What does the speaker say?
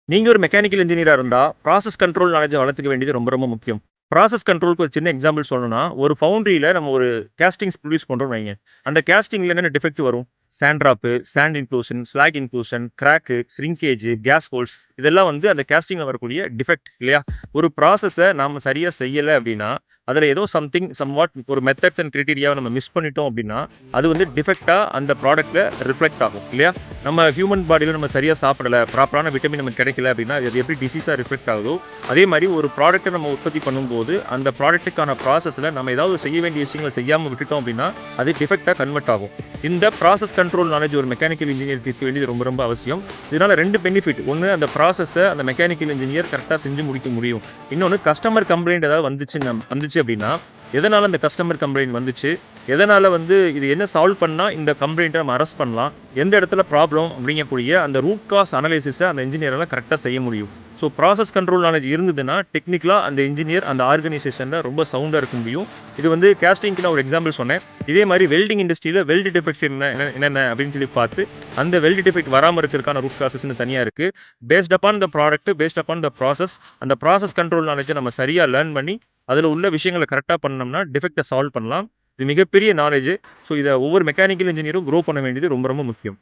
நீங்க ஒரு மெக்கானிக்கல் இன்ஜினியரா இருந்தா, ப்ராசஸ் கண்ட்ரோல் நாலேட்ஜ வளர்த்துக்க வேண்டியது ரொம்ப ரொம்ப முக்கியம். ப்ராசஸ் கண்ட்ரோல்க்கு ஒரு சின்ன எக்ஸாம்பிள் சொல்லணும்னா, ஒரு ஃபவுண்டரியில நம்ம ஒரு கேஸ்டிங்ஸ் ப்ரொடியூஸ் பண்றோம்னு வைங்க. அந்த கேஸ்டிங்ல என்னென்ன டிஃபெக்ட் வரும்? Sand drop, sand inclusion, slag inclusion, crack, shrinkage, gas holes இதெல்லாம் வந்து அந்த கேஸ்டிங்ல வரக்கூடிய டிஃபெக்ட் இல்லையா? ஒரு ப்ராசஸ நாம சரியா செய்யல அப்டின்னா, அதுல ஏதோ சம்திங் சம்வாட் ஒரு மெத்தட்ஸ் அண்ட் கிரைட்டீரியாவ நம்ம மிஸ் பண்ணிட்டோம் அப்டின்னா, அது வந்து டிஃபெக்ட்டா அந்த ப்ராடக்ட்ல ரிஃப்ளெக்ட் ஆகும் இல்லையா? நம்ம ஹியூமன் பாடியில நம்ம சரியா சாப்பிடல, ப்ராப்பரான விட்டமின் நமக்கு கிடைக்கல அப்டின்னா, அது எப்படி டிசீஸா ரிஃப்ளெக்ட் ஆகுதோ, அதே மாரி ஒரு ப்ராடக்ட்ட நம்ம உற்பத்தி பண்ணும்போது, அந்த ப்ராடக்ட்டுக்கான ப்ராசஸ்ல நம்ம ஏதாவது செய்ய வேண்டிய விஷயங்கள செய்யாம விட்டுட்டோம் அப்டின்னா, அது டிஃபெக்ட்டா கன்வெர்ட் ஆகும். இந்த ப்ராசஸ் கண்ட்ரோல் நாலேட்ஜ் ஒரு மெக்கானிக்கல் இன்ஜினியருக்கு இருக்க வேண்டியது ரொம்ப ரொம்ப அவசியம். இதனால 2 பெனிஃபிட். ஒண்ணு அந்த ப்ராசஸ அந்த மெக்கானிக்கல் இன்ஜினியர் கரெக்ட்டா செஞ்சு முடிக்க முடியும். இன்னொன்னு கஸ்டமர் கம்ப்ளைண்ட் ஏதாவது வந்துச்சு அப்டின்னா, எதனால அந்த கஸ்டமர் கம்ப்ளைண்ட் வந்துச்சு? எதனால வந்து இது என்ன சால்வ் பண்ணா இந்த கம்ப்ளைண்ட்ட நம்ம அரெஸ்ட் பண்ணலாம்? எந்த இடத்துல ப்ராப்ளம் அப்படிங்கக்கூடிய அந்த ரூட் காஸ் அனலைசிஸ அந்த இன்ஜினியரால கரெக்ட்டா செய்ய முடியும். ஸோ ப்ராசஸ் கண்ட்ரோல் நாலேட்ஜ் இருந்ததுன்னா, டெக்னிக்கலா அந்த இன்ஜினியர் அந்த ஆர்கனைசேஷன்ல ரொம்ப சவுண்டா இருக்க முடியும். இது வந்து கேஸ்டிங்க்கு நான் ஒரு எக்ஸாம்பிள் சொன்னேன். இதே மாரி வெல்டிங் இண்டஸ்ட்ரியில வெல்ட் டிஃபெக்ட்ஸ் என்னென்ன அப்படின்னு சொல்லி பார்த்து, அந்த வெல்ட் டிஃபெக்ட் வராம இருக்கிறதுக்கான ரூட் காசஸ்ன்னு தனியா இருக்கு. Based upon the product, based upon the process, அந்த ப்ராசஸ் கண்ட்ரோல் நாலேட்ஜ நம்ம சரியா லேர்ன் பண்ணி, அதுல உள்ள விஷயங்கள கரெக்ட்டா பண்ணோம்னா, டிஃபெக்ட்ட சால்வ் பண்ணலாம். இது மிகப்பெரிய நாலேட்ஜ். ஸோ இத ஒவ்வொரு மெக்கானிக்கல் இன்ஜினியரும் குரோ பண்ண வேண்டியது ரொம்ப ரொம்ப முக்கியம்.